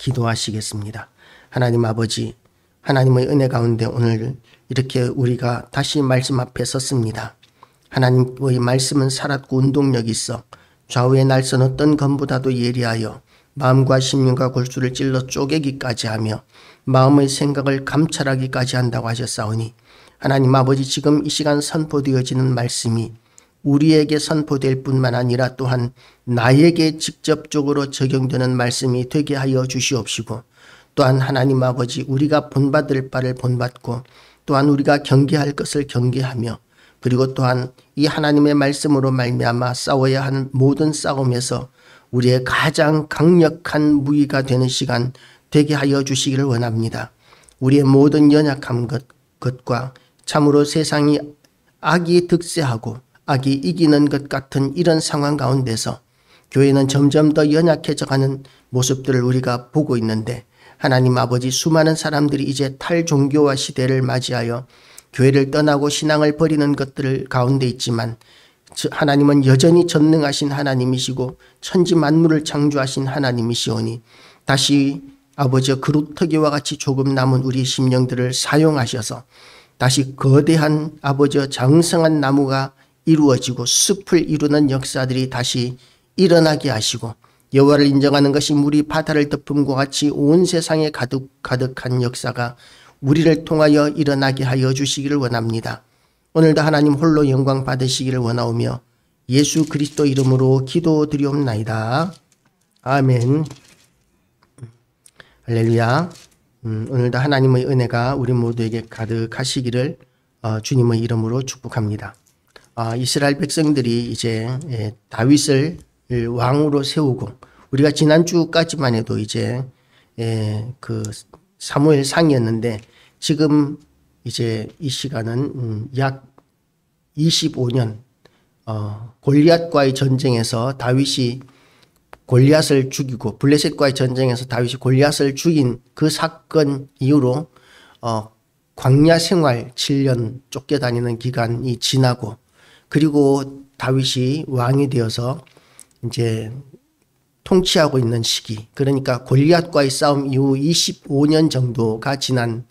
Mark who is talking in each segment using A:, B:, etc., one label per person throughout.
A: 기도하시겠습니다. 하나님 아버지, 하나님의 은혜 가운데 오늘 이렇게 우리가 다시 말씀 앞에 섰습니다. 하나님의 말씀은 살았고 운동력이 있어 좌우의 날선 어떤 검보다도 예리하여 마음과 심령과 골수를 찔러 쪼개기까지 하며 마음의 생각을 감찰하기까지 한다고 하셨사오니, 하나님 아버지, 지금 이 시간 선포되어지는 말씀이 우리에게 선포될 뿐만 아니라 또한 나에게 직접적으로 적용되는 말씀이 되게 하여 주시옵시고, 또한 하나님 아버지, 우리가 본받을 바를 본받고 또한 우리가 경계할 것을 경계하며, 그리고 또한 이 하나님의 말씀으로 말미암아 싸워야 하는 모든 싸움에서 우리의 가장 강력한 무기가 되는 시간 되게 하여 주시기를 원합니다. 우리의 모든 연약한 것과 참으로 세상이 악이 득세하고 악이 이기는 것 같은 이런 상황 가운데서 교회는 점점 더 연약해져가는 모습들을 우리가 보고 있는데, 하나님 아버지, 수많은 사람들이 이제 탈종교화 시대를 맞이하여 교회를 떠나고 신앙을 버리는 것들 가운데 있지만, 하나님은 여전히 전능하신 하나님이시고 천지 만물을 창조하신 하나님이시오니, 다시 아버지 그루터기와 같이 조금 남은 우리 심령들을 사용하셔서 다시 거대한 아버지 장성한 나무가 이루어지고 숲을 이루는 역사들이 다시 일어나게 하시고, 여호와를 인정하는 것이 물이 바다를 덮음과 같이 온 세상에 가득한 역사가 우리를 통하여 일어나게 하여 주시기를 원합니다. 오늘도 하나님 홀로 영광 받으시기를 원하오며 예수 그리스도 이름으로 기도드리옵나이다. 아멘. 할렐루야. 오늘도 하나님의 은혜가 우리 모두에게 가득하시기를 주님의 이름으로 축복합니다. 이스라엘 백성들이 이제 다윗을 왕으로 세우고, 우리가 지난주까지만 해도 이제 그 사무엘상이었는데, 지금 이제 이 시간은 약 25년 골리앗과의 전쟁에서 다윗이 골리앗을 죽이고, 블레셋과의 전쟁에서 다윗이 골리앗을 죽인 그 사건 이후로 광야 생활 7년 쫓겨다니는 기간이 지나고, 그리고 다윗이 왕이 되어서 이제 통치하고 있는 시기, 그러니까 골리앗과의 싸움 이후 25년 정도가 지난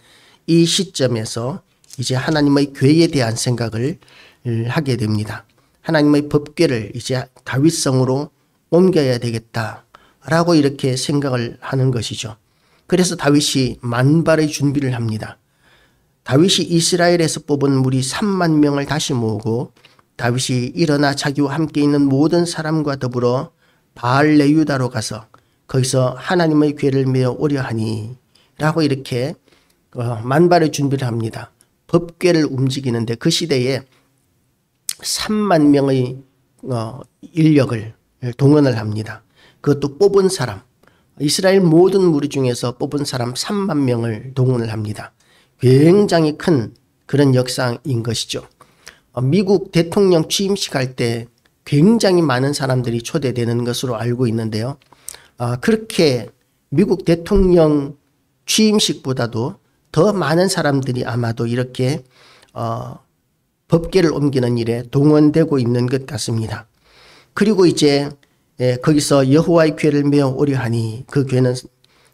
A: 이 시점에서 이제 하나님의 괴에 대한 생각을 하게 됩니다. 하나님의 법궤를 이제 다윗성으로 옮겨야 되겠다라고 이렇게 생각을 하는 것이죠. 그래서 다윗이 만발의 준비를 합니다. 다윗이 이스라엘에서 뽑은 무리 3만 명을 다시 모으고, 다윗이 일어나 자기와 함께 있는 모든 사람과 더불어 바알레유다로 가서 거기서 하나님의 궤를 메어 오려 하니 라고 이렇게 만발의 준비를 합니다. 법궤를 움직이는데 그 시대에 3만 명의 인력을 동원을 합니다. 그것도 뽑은 사람, 이스라엘 모든 무리 중에서 뽑은 사람 3만 명을 동원을 합니다. 굉장히 큰 그런 역사인 것이죠. 미국 대통령 취임식 할 때 굉장히 많은 사람들이 초대되는 것으로 알고 있는데요. 그렇게 미국 대통령 취임식보다도 더 많은 사람들이 아마도 이렇게 법궤를 옮기는 일에 동원되고 있는 것 같습니다. 그리고 이제 거기서 여호와의 궤를 메어 오려 하니, 그 궤는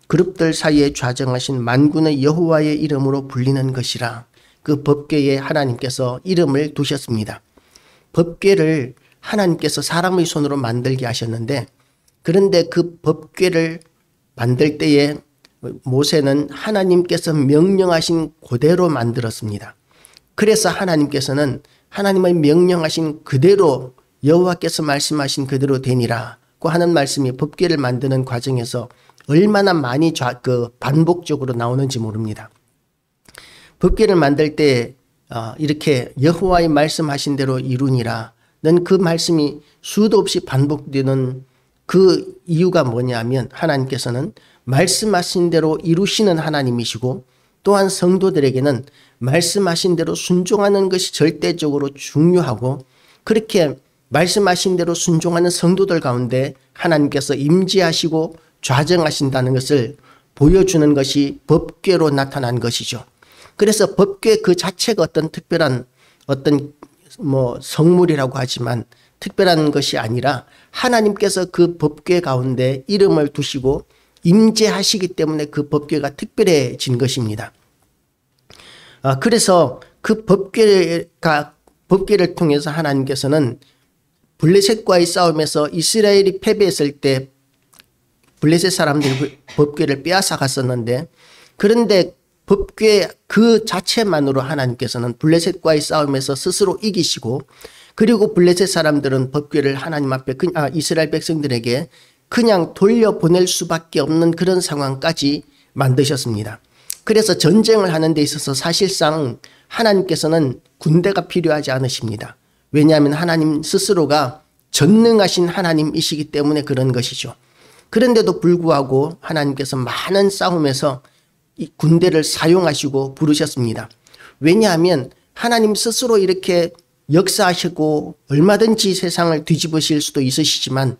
A: 그룹들 사이에 좌정하신 만군의 여호와의 이름으로 불리는 것이라. 그 법궤에 하나님께서 이름을 두셨습니다. 법궤를 하나님께서 사람의 손으로 만들게 하셨는데, 그런데 그 법궤를 만들 때에 모세는 하나님께서 명령하신 그대로 만들었습니다. 그래서 하나님께서는 하나님의 명령하신 그대로, 여호와께서 말씀하신 그대로 되니라고 하는 말씀이 법궤를 만드는 과정에서 얼마나 많이 반복적으로 나오는지 모릅니다. 법궤를 만들 때 이렇게 여호와의 말씀하신 대로 이루니라는 그 말씀이 수도 없이 반복되는 그 이유가 뭐냐면, 하나님께서는 말씀하신 대로 이루시는 하나님이시고, 또한 성도들에게는 말씀하신 대로 순종하는 것이 절대적으로 중요하고, 그렇게 말씀하신 대로 순종하는 성도들 가운데 하나님께서 임재하시고 좌정하신다는 것을 보여주는 것이 법궤로 나타난 것이죠. 그래서 법궤 그 자체가 어떤 특별한 성물이라고 하지만 특별한 것이 아니라, 하나님께서 그 법궤 가운데 이름을 두시고 임재하시기 때문에 그 법궤가 특별해진 것입니다. 그래서 그 법궤를 통해서 하나님께서는 블레셋과의 싸움에서 이스라엘이 패배했을 때 블레셋 사람들이 법궤를 빼앗아 갔었는데, 그런데 법궤 그 자체만으로 하나님께서는 블레셋과의 싸움에서 스스로 이기시고, 그리고 블레셋 사람들은 법궤를 하나님 앞에 이스라엘 백성들에게 그냥 돌려보낼 수밖에 없는 그런 상황까지 만드셨습니다. 그래서 전쟁을 하는 데 있어서 사실상 하나님께서는 군대가 필요하지 않으십니다. 왜냐하면 하나님 스스로가 전능하신 하나님이시기 때문에 그런 것이죠. 그런데도 불구하고 하나님께서 많은 싸움에서 이 군대를 사용하시고 부르셨습니다. 왜냐하면 하나님 스스로 이렇게 역사하시고 얼마든지 세상을 뒤집으실 수도 있으시지만,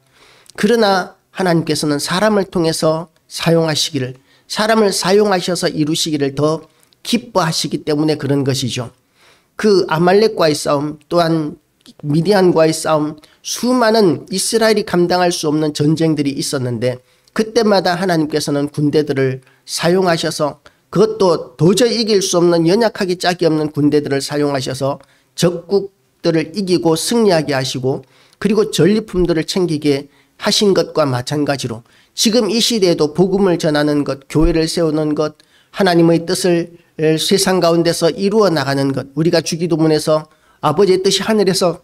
A: 그러나 하나님께서는 사람을 통해서 사람을 사용하셔서 이루시기를 더 기뻐하시기 때문에 그런 것이죠. 그 아말렉과의 싸움, 또한 미디안과의 싸움, 수많은 이스라엘이 감당할 수 없는 전쟁들이 있었는데, 그때마다 하나님께서는 군대들을 사용하셔서, 그것도 도저히 이길 수 없는 연약하기 짝이 없는 군대들을 사용하셔서 적국들을 이기고 승리하게 하시고, 그리고 전리품들을 챙기게 하신 것과 마찬가지로 지금 이 시대에도 복음을 전하는 것, 교회를 세우는 것, 하나님의 뜻을 세상 가운데서 이루어 나가는 것, 우리가 주기도문에서 아버지의 뜻이 하늘에서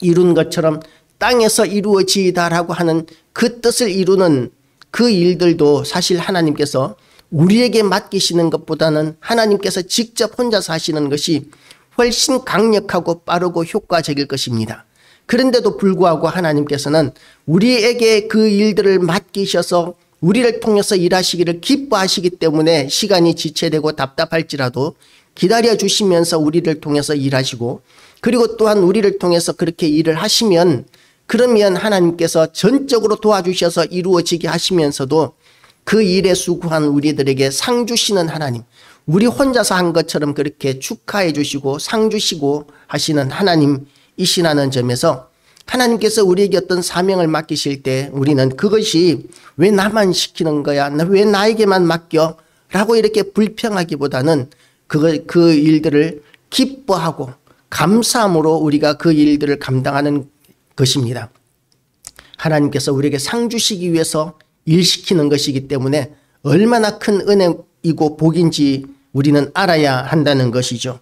A: 이룬 것처럼 땅에서 이루어지이다라고 하는 그 뜻을 이루는 그 일들도 사실 하나님께서 우리에게 맡기시는 것보다는 하나님께서 직접 혼자서 하시는 것이 훨씬 강력하고 빠르고 효과적일 것입니다. 그런데도 불구하고 하나님께서는 우리에게 그 일들을 맡기셔서 우리를 통해서 일하시기를 기뻐하시기 때문에 시간이 지체되고 답답할지라도 기다려 주시면서 우리를 통해서 일하시고, 그리고 또한 우리를 통해서 그렇게 일을 하시면, 그러면 하나님께서 전적으로 도와주셔서 이루어지게 하시면서도 그 일에 수고한 우리들에게 상 주시는 하나님, 우리 혼자서 한 것처럼 그렇게 축하해 주시고 상 주시고 하시는 하나님이시라는 점에서, 하나님께서 우리에게 어떤 사명을 맡기실 때 우리는 그것이 왜 나만 시키는 거야, 왜 나에게만 맡겨 라고 이렇게 불평하기보다는 그 일들을 기뻐하고 감사함으로 우리가 그 일들을 감당하는 것입니다. 하나님께서 우리에게 상 주시기 위해서 일시키는 것이기 때문에 얼마나 큰 은혜이고 복인지 우리는 알아야 한다는 것이죠.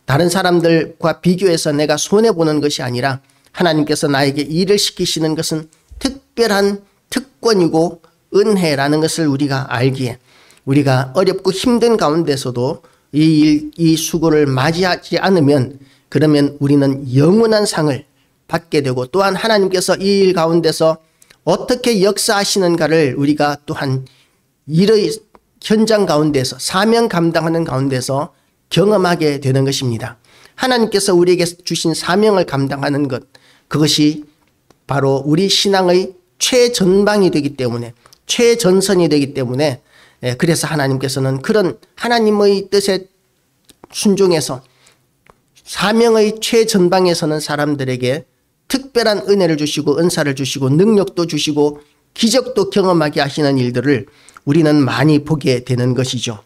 A: 다른 사람들과 비교해서 내가 손해보는 것이 아니라 하나님께서 나에게 일을 시키시는 것은 특별한 특권이고 은혜라는 것을 우리가 알기에, 우리가 어렵고 힘든 가운데서도 이 수고를 맞이하지 않으면, 그러면 우리는 영원한 상을 받게 되고, 또한 하나님께서 이 일 가운데서 어떻게 역사하시는가를 우리가 또한 일의 현장 가운데서, 사명 감당하는 가운데서 경험하게 되는 것입니다. 하나님께서 우리에게 주신 사명을 감당하는 것, 그것이 바로 우리 신앙의 최전방이 되기 때문에, 최전선이 되기 때문에, 그래서 하나님께서는 그런 하나님의 뜻에 순종해서 사명의 최전방에서는 사람들에게 특별한 은혜를 주시고 은사를 주시고 능력도 주시고 기적도 경험하게 하시는 일들을 우리는 많이 보게 되는 것이죠.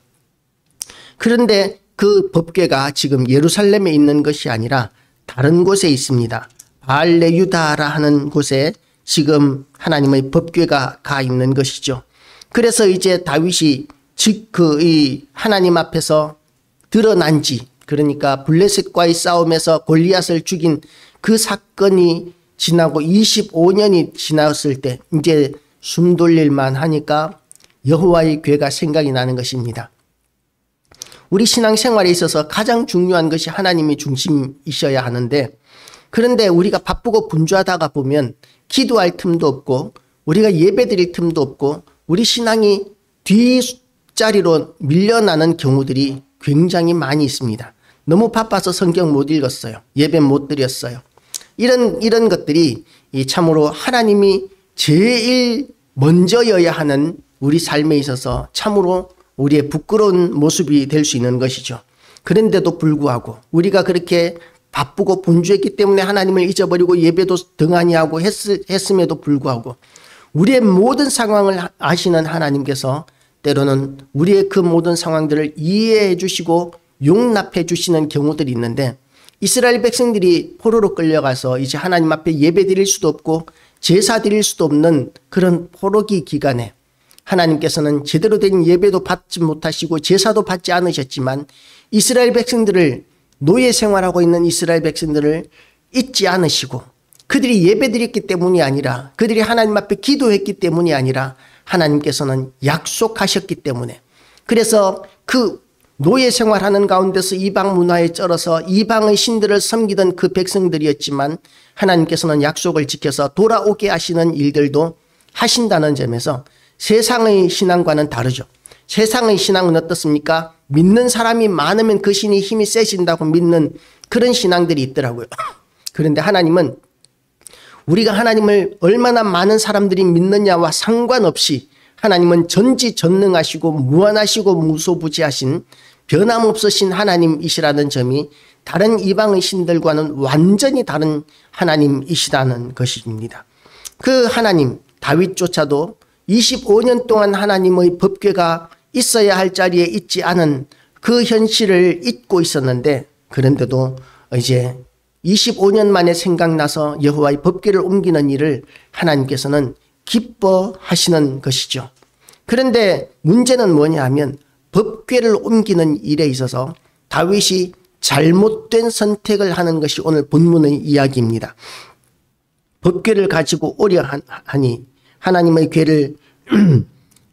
A: 그런데 그 법궤가 지금 예루살렘에 있는 것이 아니라 다른 곳에 있습니다. 바알레유다라 하는 곳에 지금 하나님의 법궤가 가 있는 것이죠. 그래서 이제 다윗이 이 하나님 앞에서 드러난 지, 그러니까 블레셋과의 싸움에서 골리앗을 죽인 그 사건이 지나고 25년이 지났을 때 이제 숨 돌릴만 하니까 여호와의 궤가 생각이 나는 것입니다. 우리 신앙생활에 있어서 가장 중요한 것이 하나님이 중심이셔야 하는데, 그런데 우리가 바쁘고 분주하다가 보면 기도할 틈도 없고 우리가 예배드릴 틈도 없고 우리 신앙이 뒷자리로 밀려나는 경우들이 굉장히 많이 있습니다. 너무 바빠서 성경 못 읽었어요. 예배 못 드렸어요. 이런 것들이 참으로 하나님이 제일 먼저여야 하는 우리 삶에 있어서 참으로 우리의 부끄러운 모습이 될 수 있는 것이죠. 그런데도 불구하고 우리가 그렇게 바쁘고 분주했기 때문에 하나님을 잊어버리고 예배도 등한히 하고 했음에도 불구하고 우리의 모든 상황을 아시는 하나님께서 때로는 우리의 그 모든 상황들을 이해해 주시고 용납해 주시는 경우들이 있는데, 이스라엘 백성들이 포로로 끌려가서 이제 하나님 앞에 예배 드릴 수도 없고 제사 드릴 수도 없는 그런 포로기 기간에 하나님께서는 제대로 된 예배도 받지 못하시고 제사도 받지 않으셨지만 이스라엘 백성들을, 노예 생활하고 있는 이스라엘 백성들을 잊지 않으시고, 그들이 예배 드렸기 때문이 아니라, 그들이 하나님 앞에 기도했기 때문이 아니라 하나님께서는 약속하셨기 때문에, 그래서 그 노예 생활하는 가운데서 이방 문화에 쩔어서 이방의 신들을 섬기던 그 백성들이었지만 하나님께서는 약속을 지켜서 돌아오게 하시는 일들도 하신다는 점에서 세상의 신앙과는 다르죠. 세상의 신앙은 어떻습니까? 믿는 사람이 많으면 그 신이 힘이 세진다고 믿는 그런 신앙들이 있더라고요. 그런데 하나님은 우리가 하나님을 얼마나 많은 사람들이 믿느냐와 상관없이 하나님은 전지전능하시고 무한하시고 무소부지하신 변함없으신 하나님이시라는 점이 다른 이방의 신들과는 완전히 다른 하나님이시라는 것입니다. 그 하나님, 다윗조차도 25년 동안 하나님의 법궤가 있어야 할 자리에 있지 않은 그 현실을 잊고 있었는데, 그런데도 이제 25년 만에 생각나서 여호와의 법궤를 옮기는 일을 하나님께서는 기뻐하시는 것이죠. 그런데 문제는 뭐냐 하면 법궤를 ом기는 일에 있어서 다윗이 잘못된 선택을 하는 것이 오늘 본문의 이야기입니다. 법궤를 가지고 오려 하니, 하나님의 궤를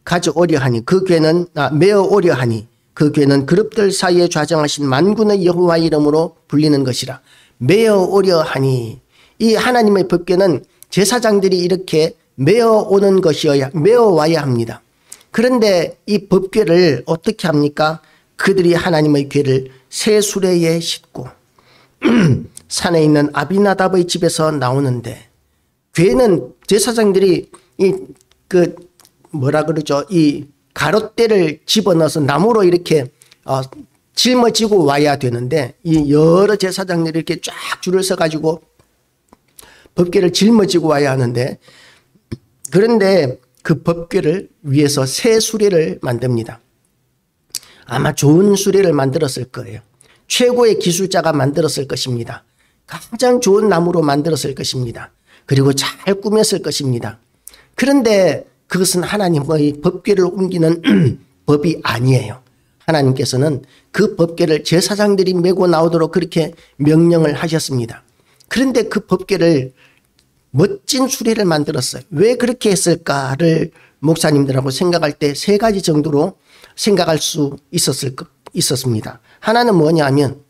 A: 가져오려 하니, 그 궤는 메어 오려 하니 그 궤는 그룹들 사이에 좌정하신 만군의 여호와 이름으로 불리는 것이라. 메어 오려 하니, 이 하나님의 법궤는 제사장들이 이렇게 메어 오는 것이어야, 메어 와야 합니다. 그런데 이 법궤를 어떻게 합니까? 그들이 하나님의 궤를 새 수레에 싣고 산에 있는 아비나답의 집에서 나오는데, 궤는 제사장들이 이 가롯대를 집어넣어서 나무로 이렇게 짊어지고 와야 되는데, 이 여러 제사장들이 이렇게 쫙 줄을 서 가지고 법궤를 짊어지고 와야 하는데, 그런데 그 법궤를 위해서 새 수레를 만듭니다. 아마 좋은 수레를 만들었을 거예요. 최고의 기술자가 만들었을 것입니다. 가장 좋은 나무로 만들었을 것입니다. 그리고 잘 꾸몄을 것입니다. 그런데 그것은 하나님의 법궤를 옮기는 법이 아니에요. 하나님께서는 그 법궤를 제사장들이 메고 나오도록 그렇게 명령을 하셨습니다. 그런데 그 법궤를 멋진 수레를 만들었어요. 왜 그렇게 했을까를 목사님들하고 생각할 때 세 가지 정도로 생각할 수 있었습니다. 하나는 뭐냐 하면,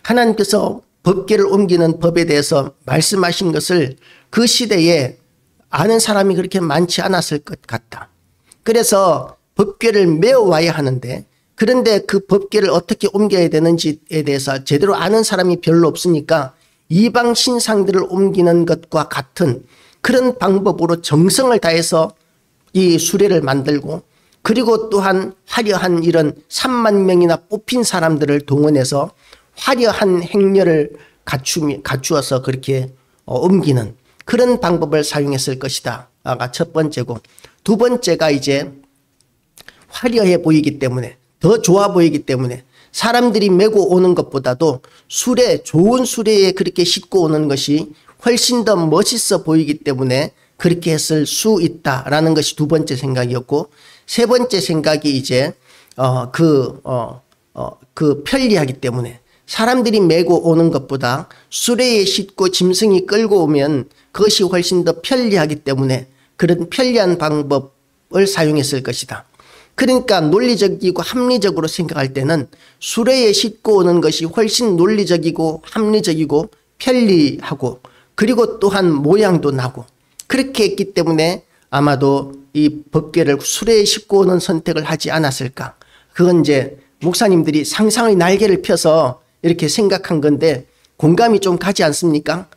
A: 하나님께서 법궤를 옮기는 법에 대해서 말씀하신 것을 그 시대에 아는 사람이 그렇게 많지 않았을 것 같다. 그래서 법궤를 메어 와야 하는데, 그런데 그 법궤를 어떻게 옮겨야 되는지에 대해서 제대로 아는 사람이 별로 없으니까 이방 신상들을 옮기는 것과 같은 그런 방법으로 정성을 다해서 이 수레를 만들고, 그리고 또한 화려한 이런 3만 명이나 뽑힌 사람들을 동원해서 화려한 행렬을 갖추어서 그렇게 옮기는 그런 방법을 사용했을 것이다 가 첫 번째고, 두 번째가 이제 화려해 보이기 때문에, 더 좋아 보이기 때문에, 사람들이 메고 오는 것보다도 수레, 좋은 수레에 그렇게 싣고 오는 것이 훨씬 더 멋있어 보이기 때문에 그렇게 했을 수 있다라는 것이 두 번째 생각이었고, 세 번째 생각이 이제 편리하기 때문에, 사람들이 메고 오는 것보다 수레에 싣고 짐승이 끌고 오면 그것이 훨씬 더 편리하기 때문에 그런 편리한 방법을 사용했을 것이다. 그러니까 논리적이고 합리적으로 생각할 때는 수레에 싣고 오는 것이 훨씬 논리적이고 합리적이고 편리하고, 그리고 또한 모양도 나고, 그렇게 했기 때문에 아마도 이 법궤를 수레에 싣고 오는 선택을 하지 않았을까. 그건 이제 목사님들이 상상의 날개를 펴서 이렇게 생각한 건데 공감이 좀 가지 않습니까?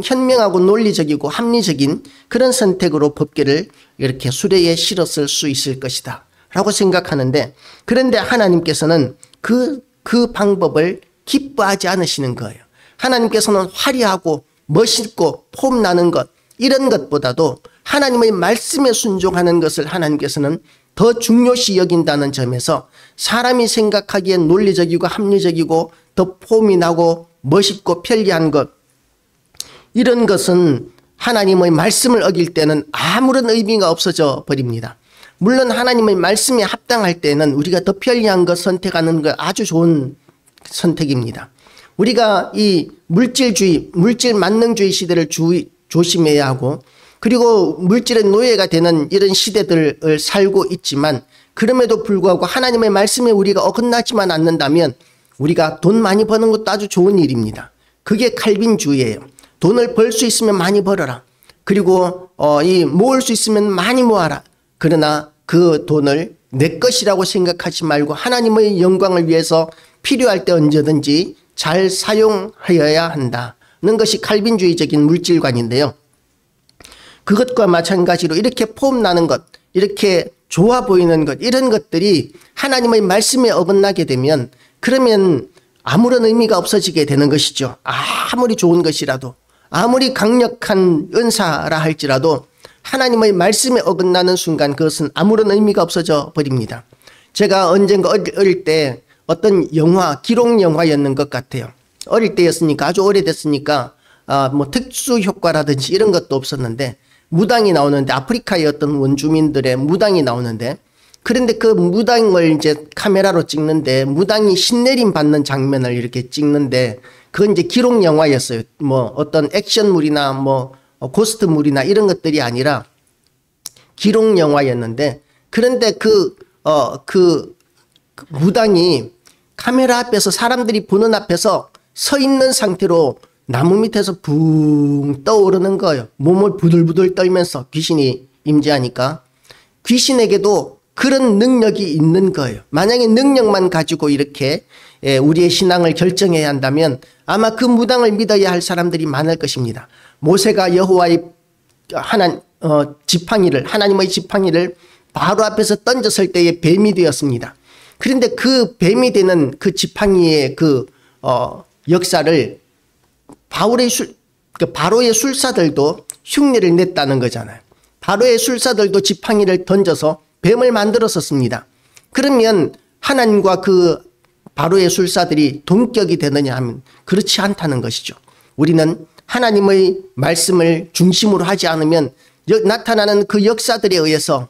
A: 현명하고 논리적이고 합리적인 그런 선택으로 법궤를 이렇게 수레에 실었을 수 있을 것이다 라고 생각하는데, 그런데 하나님께서는 그 방법을 기뻐하지 않으시는 거예요. 하나님께서는 화려하고 멋있고 폼나는 것, 이런 것보다도 하나님의 말씀에 순종하는 것을 하나님께서는 더 중요시 여긴다는 점에서 사람이 생각하기엔 논리적이고 합리적이고 더 폼이 나고 멋있고 편리한 것, 이런 것은 하나님의 말씀을 어길 때는 아무런 의미가 없어져 버립니다. 물론 하나님의 말씀에 합당할 때는 우리가 더 편리한 것 선택하는 것 아주 좋은 선택입니다. 우리가 이 물질주의, 물질 만능주의 시대를 조심해야 하고, 그리고 물질의 노예가 되는 이런 시대들을 살고 있지만, 그럼에도 불구하고 하나님의 말씀에 우리가 어긋나지만 않는다면 우리가 돈 많이 버는 것도 아주 좋은 일입니다. 그게 칼빈주의예요. 돈을 벌 수 있으면 많이 벌어라. 그리고 모을 수 있으면 많이 모아라. 그러나 그 돈을 내 것이라고 생각하지 말고 하나님의 영광을 위해서 필요할 때 언제든지 잘 사용하여야 한다는 것이 칼빈주의적인 물질관인데요. 그것과 마찬가지로 이렇게 폼나는 것, 이렇게 좋아 보이는 것, 이런 것들이 하나님의 말씀에 어긋나게 되면 그러면 아무런 의미가 없어지게 되는 것이죠. 아무리 좋은 것이라도, 아무리 강력한 은사라 할지라도 하나님의 말씀에 어긋나는 순간 그것은 아무런 의미가 없어져 버립니다. 제가 언젠가 어릴 때 어떤 영화, 기록 영화였는 것 같아요. 어릴 때였으니까, 아주 오래됐으니까 뭐 특수 효과라든지 이런 것도 없었는데 무당이 나오는데, 아프리카의 어떤 원주민들의 무당이 나오는데, 그런데 그 무당을 이제 카메라로 찍는데 무당이 신내림 받는 장면을 이렇게 찍는데, 그건 이제 기록 영화였어요. 뭐 어떤 액션물이나 뭐 고스트물이나 이런 것들이 아니라 기록 영화였는데, 그런데 그 무당이 카메라 앞에서, 사람들이 보는 앞에서 서 있는 상태로 나무 밑에서 붕 떠오르는 거예요. 몸을 부들부들 떨면서, 귀신이 임재하니까. 귀신에게도 그런 능력이 있는 거예요. 만약에 능력만 가지고 이렇게 우리의 신앙을 결정해야 한다면 아마 그 무당을 믿어야 할 사람들이 많을 것입니다. 모세가 여호와의 지팡이를, 하나님의 지팡이를 바로 앞에서 던졌을 때에 뱀이 되었습니다. 그런데 그 뱀이 되는 그 지팡이의 그 역사를 바로의 술사들도 흉내를 냈다는 거잖아요. 바로의 술사들도 지팡이를 던져서 뱀을 만들었었습니다. 그러면 하나님과 그 바로의 술사들이 동격이 되느냐 하면 그렇지 않다는 것이죠. 우리는 하나님의 말씀을 중심으로 하지 않으면 나타나는 그 역사들에 의해서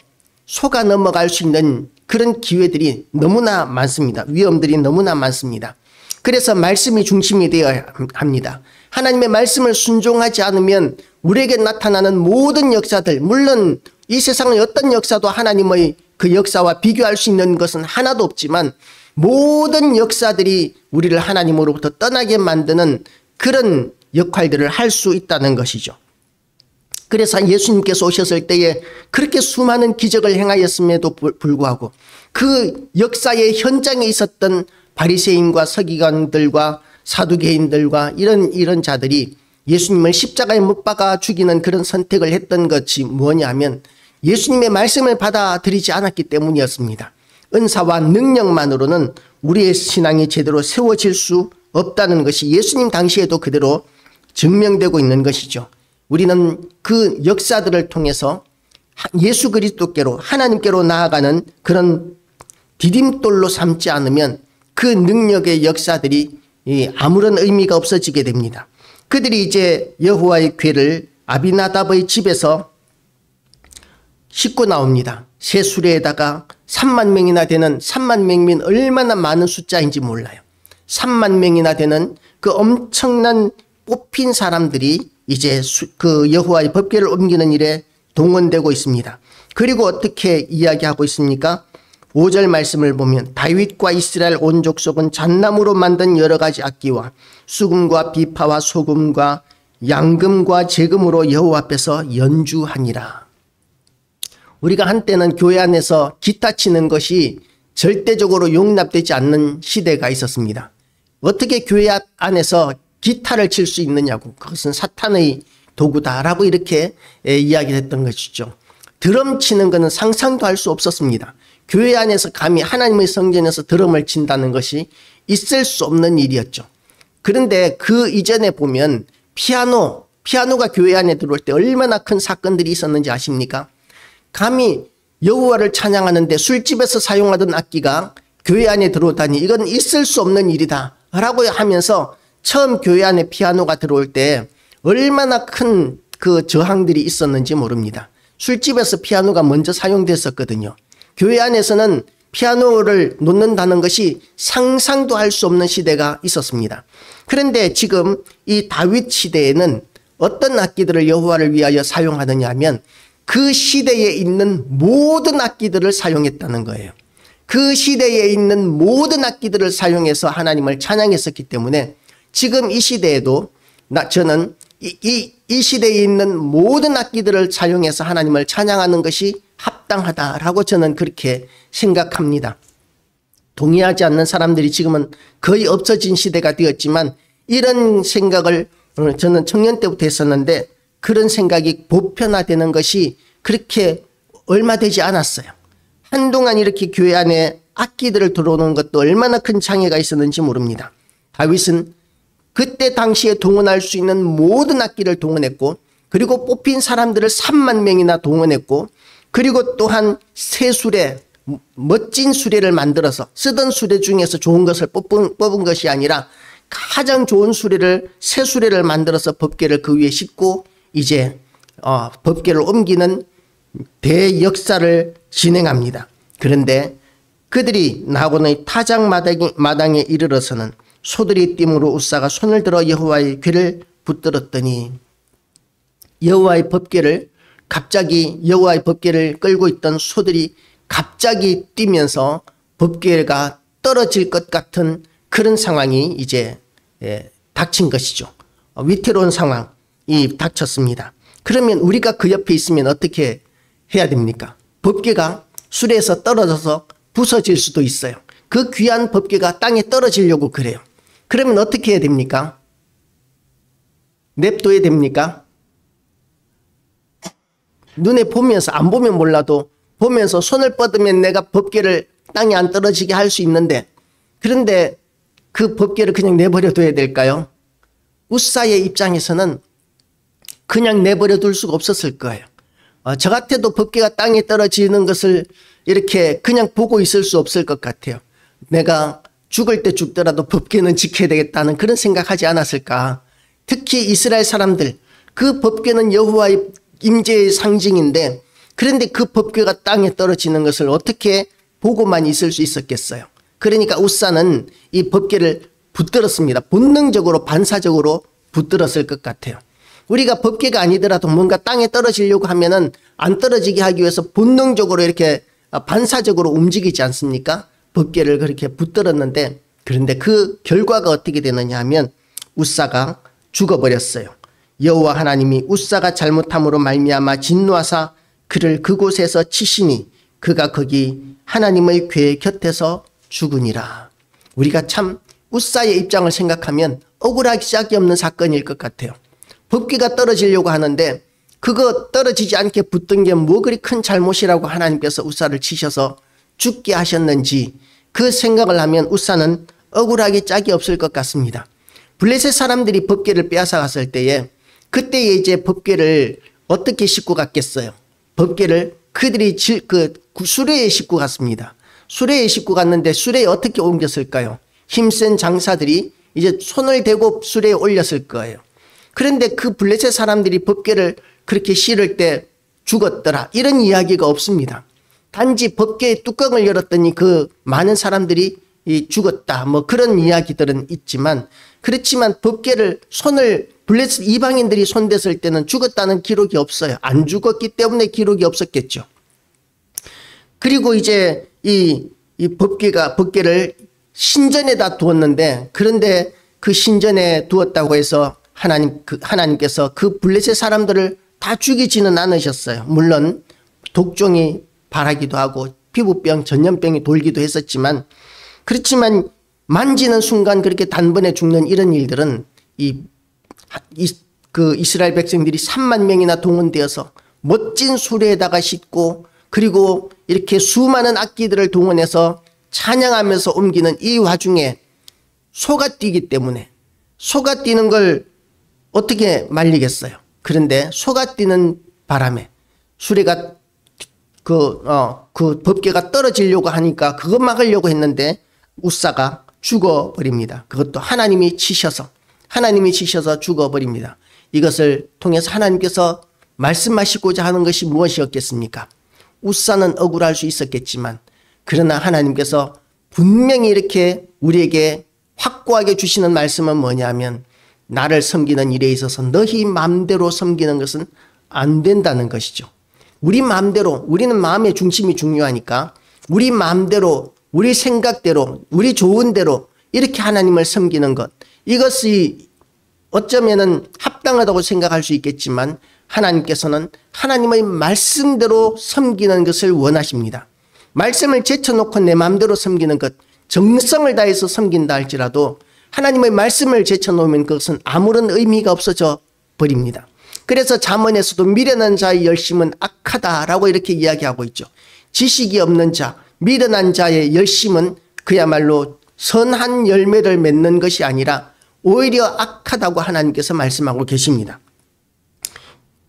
A: 속아 넘어갈 수 있는 그런 기회들이 너무나 많습니다. 위험들이 너무나 많습니다. 그래서 말씀이 중심이 되어야 합니다. 하나님의 말씀을 순종하지 않으면 우리에게 나타나는 모든 역사들, 물론 이 세상의 어떤 역사도 하나님의 그 역사와 비교할 수 있는 것은 하나도 없지만 모든 역사들이 우리를 하나님으로부터 떠나게 만드는 그런 역할들을 할 수 있다는 것이죠. 그래서 예수님께서 오셨을 때에 그렇게 수많은 기적을 행하였음에도 불구하고 그 역사의 현장에 있었던 바리새인과 서기관들과 사두개인들과 이런 자들이 예수님을 십자가에 못 박아 죽이는 그런 선택을 했던 것이 뭐냐면 예수님의 말씀을 받아들이지 않았기 때문이었습니다. 은사와 능력만으로는 우리의 신앙이 제대로 세워질 수 없다는 것이 예수님 당시에도 그대로 증명되고 있는 것이죠. 우리는 그 역사들을 통해서 예수 그리스도께로, 하나님께로 나아가는 그런 디딤돌로 삼지 않으면 그 능력의 역사들이 아무런 의미가 없어지게 됩니다. 그들이 이제 여호와의 궤를 아비나답의 집에서 싣고 나옵니다. 새 수레에다가 3만 명이나 되는, 3만 명이면 얼마나 많은 숫자인지 몰라요. 3만 명이나 되는 그 엄청난 뽑힌 사람들이 이제 그 여호와의 법궤를 옮기는 일에 동원되고 있습니다. 그리고 어떻게 이야기하고 있습니까? 5절 말씀을 보면 다윗과 이스라엘 온 족속은 잣나무로 만든 여러 가지 악기와 수금과 비파와 소금과 양금과 제금으로 여호와 앞에서 연주하니라. 우리가 한때는 교회 안에서 기타 치는 것이 절대적으로 용납되지 않는 시대가 있었습니다. 어떻게 교회 안에서 기타를 칠 수 있느냐고, 그것은 사탄의 도구다라고 이렇게 이야기를 했던 것이죠. 드럼 치는 것은 상상도 할 수 없었습니다. 교회 안에서 감히 하나님의 성전에서 드럼을 친다는 것이 있을 수 없는 일이었죠. 그런데 그 이전에 보면 피아노, 피아노가 교회 안에 들어올 때 얼마나 큰 사건들이 있었는지 아십니까? 감히 여호와를 찬양하는데 술집에서 사용하던 악기가 교회 안에 들어오다니 이건 있을 수 없는 일이다 라고 하면서 처음 교회 안에 피아노가 들어올 때 얼마나 큰 그 저항들이 있었는지 모릅니다. 술집에서 피아노가 먼저 사용됐었거든요. 교회 안에서는 피아노를 놓는다는 것이 상상도 할 수 없는 시대가 있었습니다. 그런데 지금 이 다윗 시대에는 어떤 악기들을 여호와를 위하여 사용하느냐 하면 그 시대에 있는 모든 악기들을 사용했다는 거예요. 그 시대에 있는 모든 악기들을 사용해서 하나님을 찬양했었기 때문에 지금 이 시대에도 저는 이 시대에 있는 모든 악기들을 사용해서 하나님을 찬양하는 것이 합당하다라고 저는 그렇게 생각합니다. 동의하지 않는 사람들이 지금은 거의 없어진 시대가 되었지만 이런 생각을 저는 청년 때부터 했었는데 그런 생각이 보편화되는 것이 그렇게 얼마 되지 않았어요. 한동안 이렇게 교회 안에 악기들을 들어오는 것도 얼마나 큰 장애가 있었는지 모릅니다. 다윗은 그때 당시에 동원할 수 있는 모든 악기를 동원했고 그리고 뽑힌 사람들을 3만 명이나 동원했고 그리고 또한 새 수레, 멋진 수레를 만들어서 쓰던 수레 중에서 좋은 것을 뽑은 것이 아니라 가장 좋은 수레를 새 수레를 만들어서 법궤를 그 위에 싣고 이제 법궤를 옮기는 대역사를 진행합니다. 그런데 그들이 나고는 타작 마당에 이르러서는 소들이 띠므로 웃사가 손을 들어 여호와의 궤를 붙들었더니 여호와의 법궤를 끌고 있던 소들이 갑자기 뛰면서 법궤가 떨어질 것 같은 그런 상황이 이제 닥친 것이죠. 위태로운 상황이 닥쳤습니다. 그러면 우리가 그 옆에 있으면 어떻게 해야 됩니까? 법궤가 수레에서 떨어져서 부서질 수도 있어요. 그 귀한 법궤가 땅에 떨어지려고 그래요. 그러면 어떻게 해야 됩니까? 냅둬야 됩니까? 눈에 보면서, 안 보면 몰라도 보면서 손을 뻗으면 내가 법궤를 땅에 안 떨어지게 할 수 있는데, 그런데 그 법궤를 그냥 내버려 둬야 될까요? 웃사의 입장에서는 그냥 내버려 둘 수가 없었을 거예요. 저 같아도 법궤가 땅에 떨어지는 것을 이렇게 그냥 보고 있을 수 없을 것 같아요. 내가 죽을 때 죽더라도 법궤는 지켜야 되겠다는 그런 생각하지 않았을까. 특히 이스라엘 사람들, 그 법궤는 여호와의 임재의 상징인데 그런데 그 법궤가 땅에 떨어지는 것을 어떻게 보고만 있을 수 있었겠어요. 그러니까 웃사는 이 법궤를 붙들었습니다. 본능적으로 반사적으로 붙들었을 것 같아요. 우리가 법궤가 아니더라도 뭔가 땅에 떨어지려고 하면은 안 떨어지게 하기 위해서 본능적으로 이렇게 반사적으로 움직이지 않습니까? 법궤를 그렇게 붙들었는데 그런데 그 결과가 어떻게 되느냐 하면 웃사가 죽어버렸어요. 여호와 하나님이 웃사가 잘못함으로 말미암아 진노하사 그를 그곳에서 치시니 그가 거기 하나님의 궤 곁에서 죽으니라. 우리가 참 웃사의 입장을 생각하면 억울하기 짝이 없는 사건일 것 같아요. 법궤가 떨어지려고 하는데 그거 떨어지지 않게 붙든 게 뭐 그리 큰 잘못이라고 하나님께서 웃사를 치셔서 죽게 하셨는지 그 생각을 하면 웃사는 억울하기 짝이 없을 것 같습니다. 블레셋 사람들이 법궤를 빼앗아 갔을 때에 그때에 이제 법궤를 어떻게 싣고 갔겠어요? 법궤를 그들이 수레에 싣고 갔습니다. 수레에 싣고 갔는데 수레에 어떻게 옮겼을까요? 힘센 장사들이 이제 손을 대고 수레에 올렸을 거예요. 그런데 그 블레셋 사람들이 법궤를 그렇게 실을 때 죽었더라 이런 이야기가 없습니다. 단지 법궤의 뚜껑을 열었더니 그 많은 사람들이 죽었다 뭐 그런 이야기들은 있지만 그렇지만 법궤를 블레셋 이방인들이 손댔을 때는 죽었다는 기록이 없어요. 안 죽었기 때문에 기록이 없었겠죠. 그리고 이제 이 법궤를 신전에다 두었는데 그런데 그 신전에 두었다고 해서 하나님께서 그 블레셋 사람들을 다 죽이지는 않으셨어요. 물론 독종이 발하기도 하고 피부병, 전염병이 돌기도 했었지만 그렇지만 만지는 순간 그렇게 단번에 죽는 이런 일들은 그 이스라엘 백성들이 3만 명이나 동원되어서 멋진 수레에다가 싣고 그리고 이렇게 수많은 악기들을 동원해서 찬양하면서 옮기는 이 와중에 소가 뛰기 때문에 소가 뛰는 걸 어떻게 말리겠어요? 그런데 소가 뛰는 바람에 수레가 그 법궤가 떨어지려고 하니까 그것 막으려고 했는데 웃사가 죽어버립니다. 그것도 하나님이 치셔서 죽어버립니다. 이것을 통해서 하나님께서 말씀하시고자 하는 것이 무엇이었겠습니까? 웃사는 억울할 수 있었겠지만 그러나 하나님께서 분명히 이렇게 우리에게 확고하게 주시는 말씀은 뭐냐면 나를 섬기는 일에 있어서 너희 마음대로 섬기는 것은 안 된다는 것이죠. 우리 마음대로, 우리는 마음의 중심이 중요하니까 우리 마음대로, 우리 생각대로, 우리 좋은 대로 이렇게 하나님을 섬기는 것, 이것이 어쩌면은 합당하다고 생각할 수 있겠지만 하나님께서는 하나님의 말씀대로 섬기는 것을 원하십니다. 말씀을 제쳐놓고 내 마음대로 섬기는 것, 정성을 다해서 섬긴다 할지라도 하나님의 말씀을 제쳐놓으면 그것은 아무런 의미가 없어져 버립니다. 그래서 잠언에서도 미련한 자의 열심은 악하다라고 이렇게 이야기하고 있죠. 지식이 없는 자, 미련한 자의 열심은 그야말로 선한 열매를 맺는 것이 아니라 오히려 악하다고 하나님께서 말씀하고 계십니다.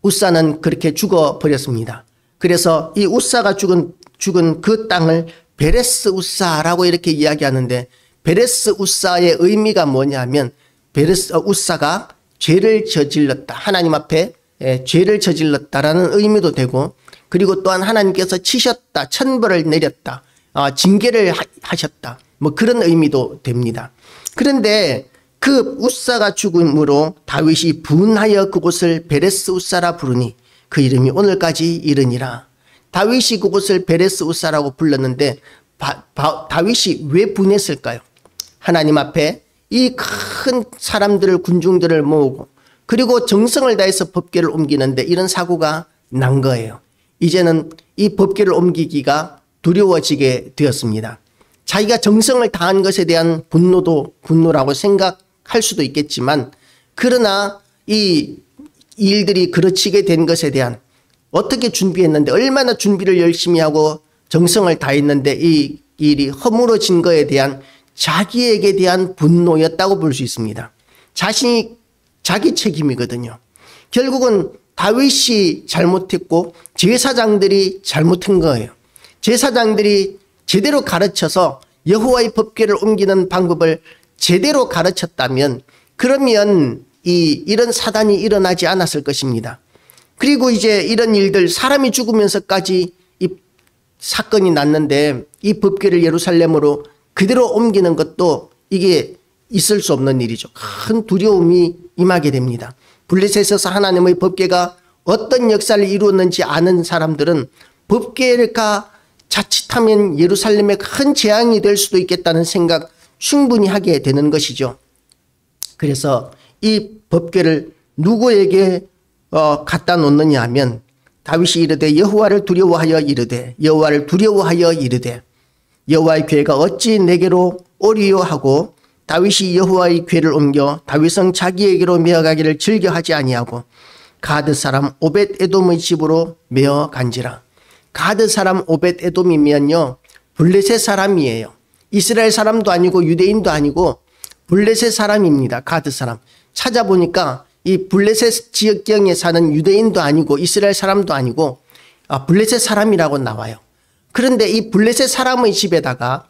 A: 웃사는 그렇게 죽어버렸습니다. 그래서 이 웃사가 죽은 그 땅을 베레스 웃사라고 이렇게 이야기하는데 베레스 웃사의 의미가 뭐냐면 베레스 웃사가 죄를 저질렀다. 하나님 앞에 죄를 저질렀다라는 의미도 되고 그리고 또한 하나님께서 치셨다. 천벌을 내렸다. 징계를 하셨다. 뭐 그런 의미도 됩니다. 그런데 그 웃사가 죽음으로 다윗이 분하여 그곳을 베레스 웃사라 부르니 그 이름이 오늘까지 이르니라. 다윗이 그곳을 베레스 웃사라고 불렀는데 다윗이 왜 분했을까요? 하나님 앞에 이 큰 사람들을 군중들을 모으고 그리고 정성을 다해서 법궤를 옮기는데 이런 사고가 난 거예요. 이제는 이 법궤를 옮기기가 두려워지게 되었습니다. 자기가 정성을 다한 것에 대한 분노도 분노라고 생각할 수도 있겠지만 그러나 이 일들이 그르치게 된 것에 대한 어떻게 준비했는데 얼마나 준비를 열심히 하고 정성을 다했는데 이 일이 허물어진 것에 대한 자기에게 대한 분노였다고 볼 수 있습니다. 자기 책임이거든요. 결국은 다윗이 잘못했고 제사장들이 잘못한 거예요. 제사장들이 제대로 가르쳐서 여호와의 법궤를 옮기는 방법을 제대로 가르쳤다면 그러면 이런 사단이 일어나지 않았을 것입니다. 그리고 이제 이런 일들 사람이 죽으면서까지 이 사건이 났는데 이 법궤를 예루살렘으로 그대로 옮기는 것도 이게 있을 수 없는 일이죠. 큰 두려움이 임하게 됩니다. 블레셋에서 하나님의 법궤가 어떤 역사를 이루었는지 아는 사람들은 법궤가 자칫하면 예루살렘에 큰 재앙이 될 수도 있겠다는 생각 충분히 하게 되는 것이죠. 그래서 이 법궤를 누구에게 갖다 놓느냐 하면 다윗이 이르되 여호와를 두려워하여 이르되 여호와의 궤가 어찌 내게로 오리요 하고 다윗이 여호와의 궤를 옮겨 다윗은 자기에게로 메어가기를 즐겨하지 아니하고 가드 사람 오벳 에돔의 집으로 메어 간지라. 가드 사람 오벳 에돔이면요 블레셋 사람이에요. 이스라엘 사람도 아니고 유대인도 아니고 블레셋 사람입니다. 가드 사람. 찾아보니까 이 블레셋 지역경에 사는 유대인도 아니고 이스라엘 사람도 아니고 블레셋 사람이라고 나와요. 그런데 이 블레셋 사람의 집에다가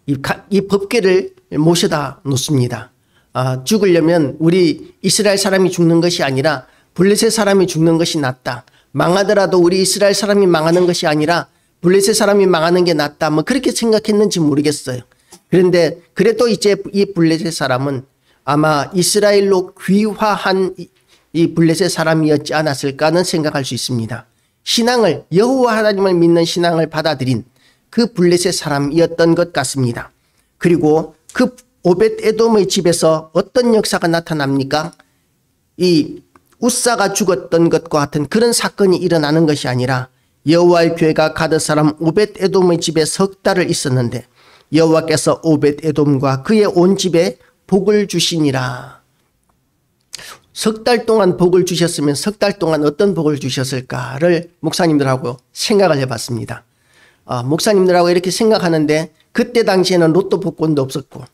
A: 이 법궤를 모셔다 놓습니다. 죽으려면 우리 이스라엘 사람이 죽는 것이 아니라 블레셋 사람이 죽는 것이 낫다. 망하더라도 우리 이스라엘 사람이 망하는 것이 아니라 블레셋 사람이 망하는 게 낫다. 뭐 그렇게 생각했는지 모르겠어요. 그런데 그래도 이제 이 블레셋 사람은 아마 이스라엘로 귀화한 이 블레셋 사람이었지 않았을까 하는 생각할 수 있습니다. 신앙을 여호와 하나님을 믿는 신앙을 받아들인 그 블레셋 사람이었던 것 같습니다. 그리고 그 오벳 에돔의 집에서 어떤 역사가 나타납니까? 이 웃사가 죽었던 것과 같은 그런 사건이 일어나는 것이 아니라 여호와의 궤가 가드 사람 오벳 에돔의 집에 석 달을 있었는데 여호와께서 오벳 에돔과 그의 온 집에 복을 주시니라. 석 달 동안 복을 주셨으면 석 달 동안 어떤 복을 주셨을까를 목사님들하고 생각을 해봤습니다. 목사님들하고 이렇게 생각하는데 그때 당시에는 로또 복권도 없었고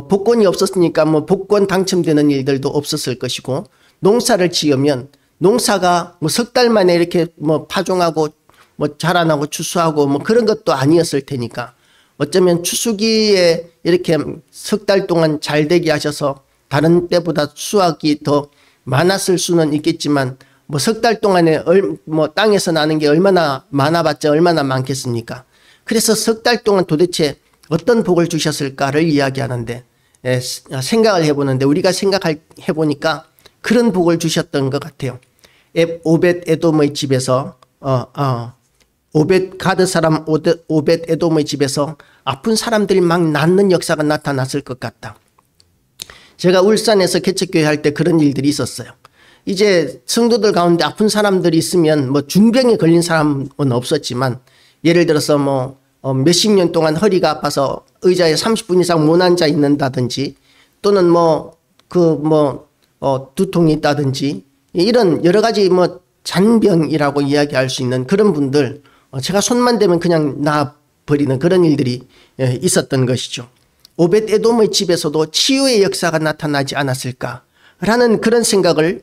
A: 복권이 없었으니까 뭐 복권 당첨되는 일들도 없었을 것이고, 농사를 지으면 농사가 뭐 석 달 만에 이렇게 뭐 파종하고 뭐 자라나고 추수하고 뭐 그런 것도 아니었을 테니까, 어쩌면 추수기에 이렇게 석 달 동안 잘 되게 하셔서 다른 때보다 수확이 더 많았을 수는 있겠지만, 뭐 석 달 동안에 뭐 땅에서 나는 게 얼마나 많아봤자 얼마나 많겠습니까? 그래서 석 달 동안 도대체 어떤 복을 주셨을까를 이야기하는데, 생각을 해보는데, 우리가 해보니까 그런 복을 주셨던 것 같아요. 오벳 에돔의 집에서 오벳 가드 사람 오벳 에돔의 집에서 아픈 사람들이 막 낫는 역사가 나타났을 것 같다. 제가 울산에서 개척교회 할 때 그런 일들이 있었어요. 이제 성도들 가운데 아픈 사람들이 있으면 뭐 중병에 걸린 사람은 없었지만, 예를 들어서 뭐 몇십 년 동안 허리가 아파서 의자에 30분 이상 못 앉아 있는다든지, 또는 두통이 있다든지, 이런 여러 가지 뭐 잔병이라고 이야기할 수 있는 그런 분들, 제가 손만 대면 그냥 나아버리는 그런 일들이 있었던 것이죠. 오벳 에돔의 집에서도 치유의 역사가 나타나지 않았을까라는 그런 생각을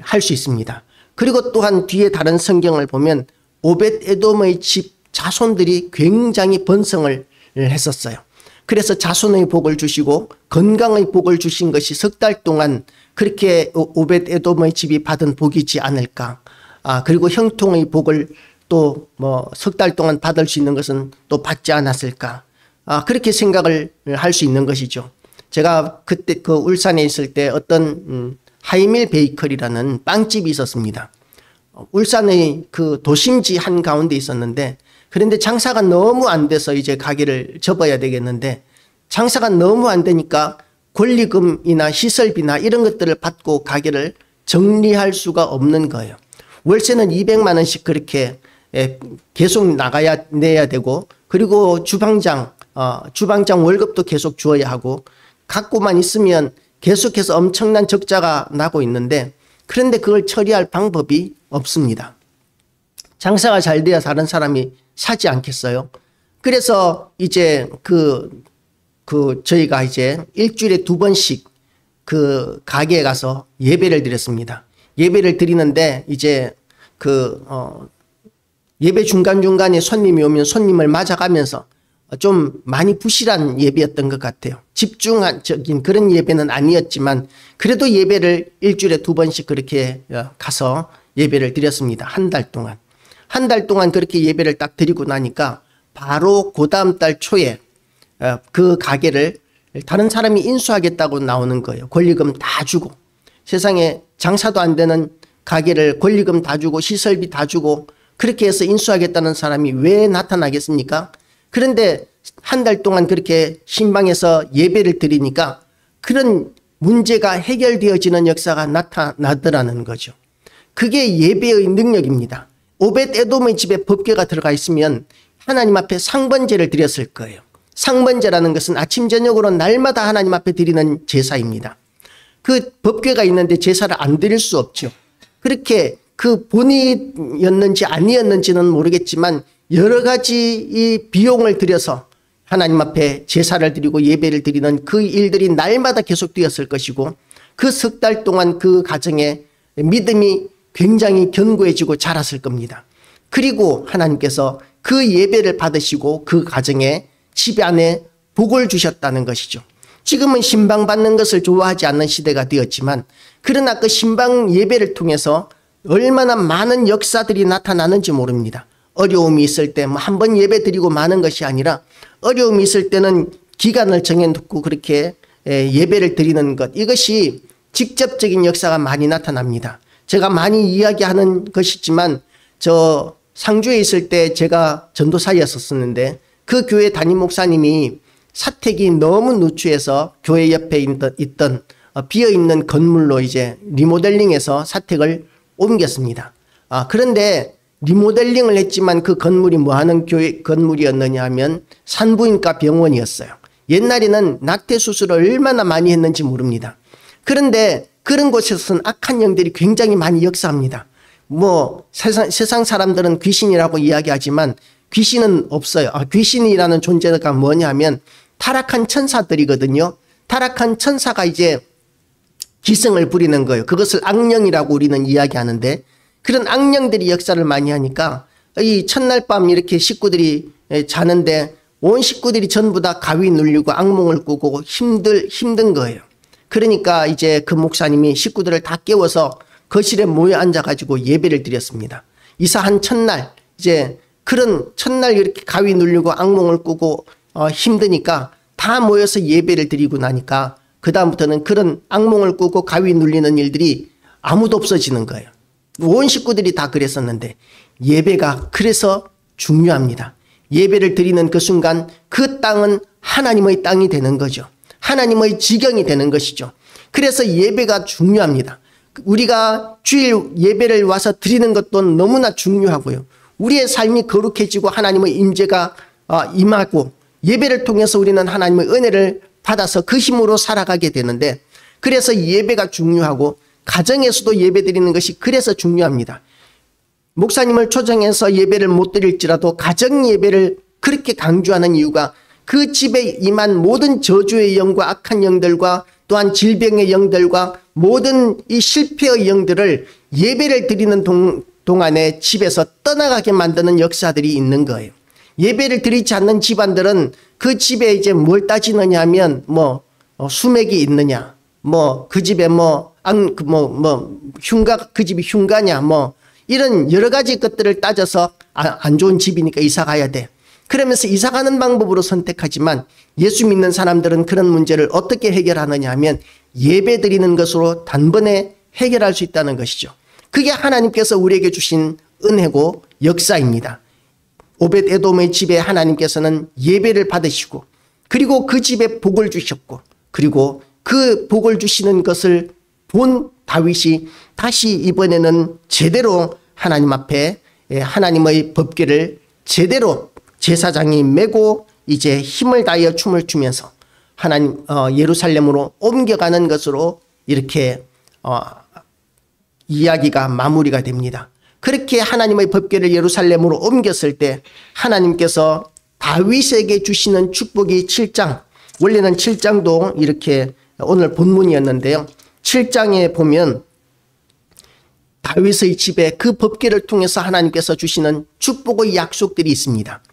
A: 할 수 있습니다. 그리고 또한 뒤에 다른 성경을 보면 오벳 에돔의 집 자손들이 굉장히 번성을 했었어요. 그래서 자손의 복을 주시고 건강의 복을 주신 것이 석 달 동안 그렇게 오벳 에돔의 집이 받은 복이지 않을까. 그리고 형통의 복을 또 뭐 석 달 동안 받을 수 있는 것은 또 받지 않았을까. 그렇게 생각을 할 수 있는 것이죠. 제가 그때 그 울산에 있을 때 어떤 하이밀 베이커리라는 빵집이 있었습니다. 울산의 그 도심지 한 가운데 있었는데, 그런데 장사가 너무 안 돼서 이제 가게를 접어야 되겠는데, 장사가 너무 안 되니까 권리금이나 시설비나 이런 것들을 받고 가게를 정리할 수가 없는 거예요. 월세는 200만 원씩 그렇게 계속 내야 되고, 그리고 주방장 월급도 계속 주어야 하고, 갖고만 있으면 계속해서 엄청난 적자가 나고 있는데, 그런데 그걸 처리할 방법이 없습니다. 장사가 잘 돼야 다른 사람이 사지 않겠어요? 그래서 이제 저희가 이제 일주일에 2번씩 그 가게에 가서 예배를 드렸습니다. 예배를 드리는데, 이제 예배 중간중간에 손님이 오면 손님을 맞아가면서 좀 많이 부실한 예배였던 것 같아요. 집중적인 그런 예배는 아니었지만, 그래도 예배를 일주일에 2번씩 그렇게 가서 예배를 드렸습니다. 한 달 동안. 한 달 동안 그렇게 예배를 딱 드리고 나니까 바로 그 다음 달 초에 그 가게를 다른 사람이 인수하겠다고 나오는 거예요. 권리금 다 주고. 세상에 장사도 안 되는 가게를 권리금 다 주고 시설비 다 주고 그렇게 해서 인수하겠다는 사람이 왜 나타나겠습니까? 그런데 한 달 동안 그렇게 신방에서 예배를 드리니까 그런 문제가 해결되어지는 역사가 나타나더라는 거죠. 그게 예배의 능력입니다. 오벳 에돔의 집에 법궤가 들어가 있으면 하나님 앞에 상번제를 드렸을 거예요. 상번제라는 것은 아침 저녁으로 날마다 하나님 앞에 드리는 제사입니다. 그 법궤가 있는데 제사를 안 드릴 수 없죠. 그렇게 그 본이었는지 아니었는지는 모르겠지만 여러 가지 이 비용을 들여서 하나님 앞에 제사를 드리고 예배를 드리는 그 일들이 날마다 계속되었을 것이고, 그 석 달 동안 그 가정에 믿음이 굉장히 견고해지고 자랐을 겁니다. 그리고 하나님께서 그 예배를 받으시고 그 가정에 집 안에 복을 주셨다는 것이죠. 지금은 신방 받는 것을 좋아하지 않는 시대가 되었지만, 그러나 그 신방 예배를 통해서 얼마나 많은 역사들이 나타나는지 모릅니다. 어려움이 있을 때 뭐 한 번 예배 드리고 마는 것이 아니라, 어려움이 있을 때는 기간을 정해놓고 그렇게 예배를 드리는 것, 이것이 직접적인 역사가 많이 나타납니다. 제가 많이 이야기하는 것이지만, 저 상주에 있을 때 제가 전도사였었는데, 그 교회 담임 목사님이 사택이 너무 누추해서 교회 옆에 있던 비어있는 건물로 이제 리모델링해서 사택을 옮겼습니다. 그런데 리모델링을 했지만 그 건물이 뭐 하는 교회 건물이었느냐 하면 산부인과 병원이었어요. 옛날에는 낙태 수술을 얼마나 많이 했는지 모릅니다. 그런데 그런 곳에서는 악한 영들이 굉장히 많이 역사합니다. 뭐 세상 사람들은 귀신이라고 이야기하지만 귀신은 없어요. 귀신이라는 존재가 뭐냐 하면 타락한 천사들이거든요. 타락한 천사가 이제 기승을 부리는 거예요. 그것을 악령이라고 우리는 이야기하는데, 그런 악령들이 역사를 많이 하니까 이 첫날 밤 이렇게 식구들이 자는데 온 식구들이 전부 다 가위 눌리고 악몽을 꾸고 힘든 거예요. 그러니까 이제 그 목사님이 식구들을 다 깨워서 거실에 모여 앉아가지고 예배를 드렸습니다. 이사한 첫날, 이제 그런 첫날 이렇게 가위 눌리고 악몽을 꾸고 힘드니까 다 모여서 예배를 드리고 나니까 그다음부터는 그런 악몽을 꾸고 가위 눌리는 일들이 아무도 없어지는 거예요. 온 식구들이 다 그랬었는데, 예배가 그래서 중요합니다. 예배를 드리는 그 순간 그 땅은 하나님의 땅이 되는 거죠. 하나님의 지경이 되는 것이죠. 그래서 예배가 중요합니다. 우리가 주일 예배를 와서 드리는 것도 너무나 중요하고요. 우리의 삶이 거룩해지고 하나님의 임재가 임하고 예배를 통해서 우리는 하나님의 은혜를 받아서 그 힘으로 살아가게 되는데, 그래서 예배가 중요하고 가정에서도 예배 드리는 것이 그래서 중요합니다. 목사님을 초청해서 예배를 못 드릴지라도 가정 예배를 그렇게 강조하는 이유가 그 집에 임한 모든 저주의 영과 악한 영들과 또한 질병의 영들과 모든 이 실패의 영들을 예배를 드리는 동안에 집에서 떠나가게 만드는 역사들이 있는 거예요. 예배를 드리지 않는 집안들은 그 집에 이제 뭘 따지느냐 하면 수맥이 있느냐, 그 집에 흉가, 그 집이 흉가냐, 이런 여러 가지 것들을 따져서 안 좋은 집이니까 이사 가야 돼. 그러면서 이사 가는 방법으로 선택하지만, 예수 믿는 사람들은 그런 문제를 어떻게 해결하느냐 하면 예배 드리는 것으로 단번에 해결할 수 있다는 것이죠. 그게 하나님께서 우리에게 주신 은혜고 역사입니다. 오벳 에돔의 집에 하나님께서는 예배를 받으시고, 그리고 그 집에 복을 주셨고, 그리고 그 복을 주시는 것을 본 다윗이 다시 이번에는 제대로 하나님 앞에 하나님의 법궤를 제대로 제사장이 메고 이제 힘을 다하여 춤을 추면서 하나님 예루살렘으로 옮겨가는 것으로 이렇게 이야기가 마무리가 됩니다. 그렇게 하나님의 법궤를 예루살렘으로 옮겼을 때 하나님께서 다윗에게 주시는 축복이 7장, 원래는 7장도 이렇게 오늘 본문이었는데요. 7장에 보면 다윗의 집에 그 법궤를 통해서 하나님께서 주시는 축복의 약속들이 있습니다.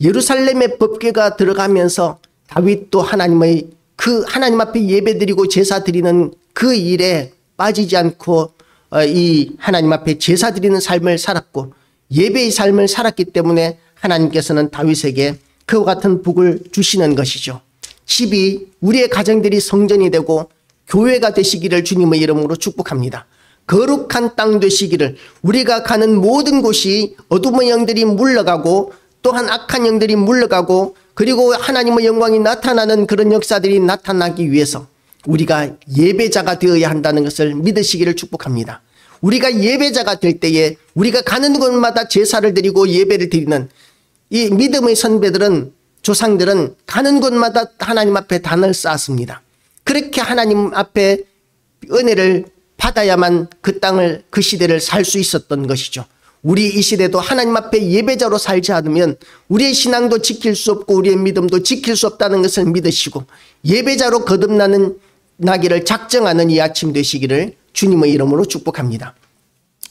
A: 예루살렘의 법궤가 들어가면서 다윗도 하나님의 그 하나님 앞에 예배드리고 제사 드리는 그 일에 빠지지 않고 이 하나님 앞에 제사 드리는 삶을 살았고 예배의 삶을 살았기 때문에 하나님께서는 다윗에게 그와 같은 복을 주시는 것이죠. 집이, 우리의 가정들이 성전이 되고 교회가 되시기를 주님의 이름으로 축복합니다. 거룩한 땅 되시기를, 우리가 가는 모든 곳이 어둠의 영들이 물러가고 또한 악한 영들이 물러가고 그리고 하나님의 영광이 나타나는 그런 역사들이 나타나기 위해서 우리가 예배자가 되어야 한다는 것을 믿으시기를 축복합니다. 우리가 예배자가 될 때에 우리가 가는 곳마다 제사를 드리고 예배를 드리는 이 믿음의 선배들은, 조상들은 가는 곳마다 하나님 앞에 단을 쌓았습니다. 그렇게 하나님 앞에 은혜를 받아야만 그 땅을, 그 시대를 살 수 있었던 것이죠. 우리 이 시대도 하나님 앞에 예배자로 살지 않으면 우리의 신앙도 지킬 수 없고 우리의 믿음도 지킬 수 없다는 것을 믿으시고 예배자로 거듭나기를 작정하는 이 아침 되시기를 주님의 이름으로 축복합니다.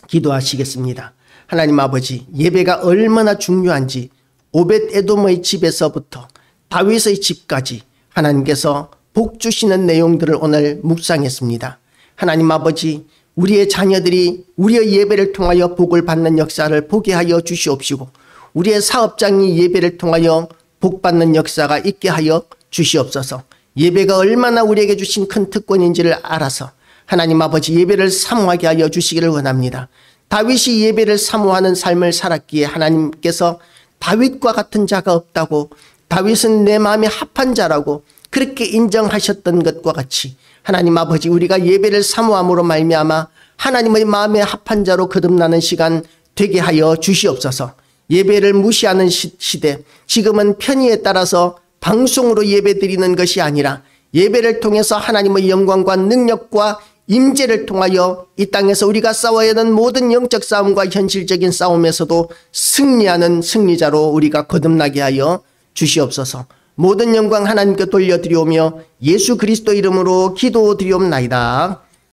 A: 기도하시겠습니다. 하나님 아버지, 예배가 얼마나 중요한지 오벳 에돔의 집에서부터 다윗의 집까지 하나님께서 복 주시는 내용들을 오늘 묵상했습니다. 하나님 아버지, 우리의 자녀들이 우리의 예배를 통하여 복을 받는 역사를 보게 하여 주시옵시고 우리의 사업장이 예배를 통하여 복받는 역사가 있게 하여 주시옵소서. 예배가 얼마나 우리에게 주신 큰 특권인지를 알아서 하나님 아버지 예배를 사모하게 하여 주시기를 원합니다. 다윗이 예배를 사모하는 삶을 살았기에 하나님께서 다윗과 같은 자가 없다고, 다윗은 내 마음에 합한 자라고 그렇게 인정하셨던 것과 같이 하나님 아버지, 우리가 예배를 사모함으로 말미암아 하나님의 마음에 합한 자로 거듭나는 시간 되게 하여 주시옵소서. 예배를 무시하는 시대, 지금은 편의에 따라서 방송으로 예배드리는 것이 아니라 예배를 통해서 하나님의 영광과 능력과 임재를 통하여 이 땅에서 우리가 싸워야 하는 모든 영적 싸움과 현실적인 싸움에서도 승리하는 승리자로 우리가 거듭나게 하여 주시옵소서. 모든 영광 하나님께 돌려드리오며 예수 그리스도 이름으로 기도드리옵나이다.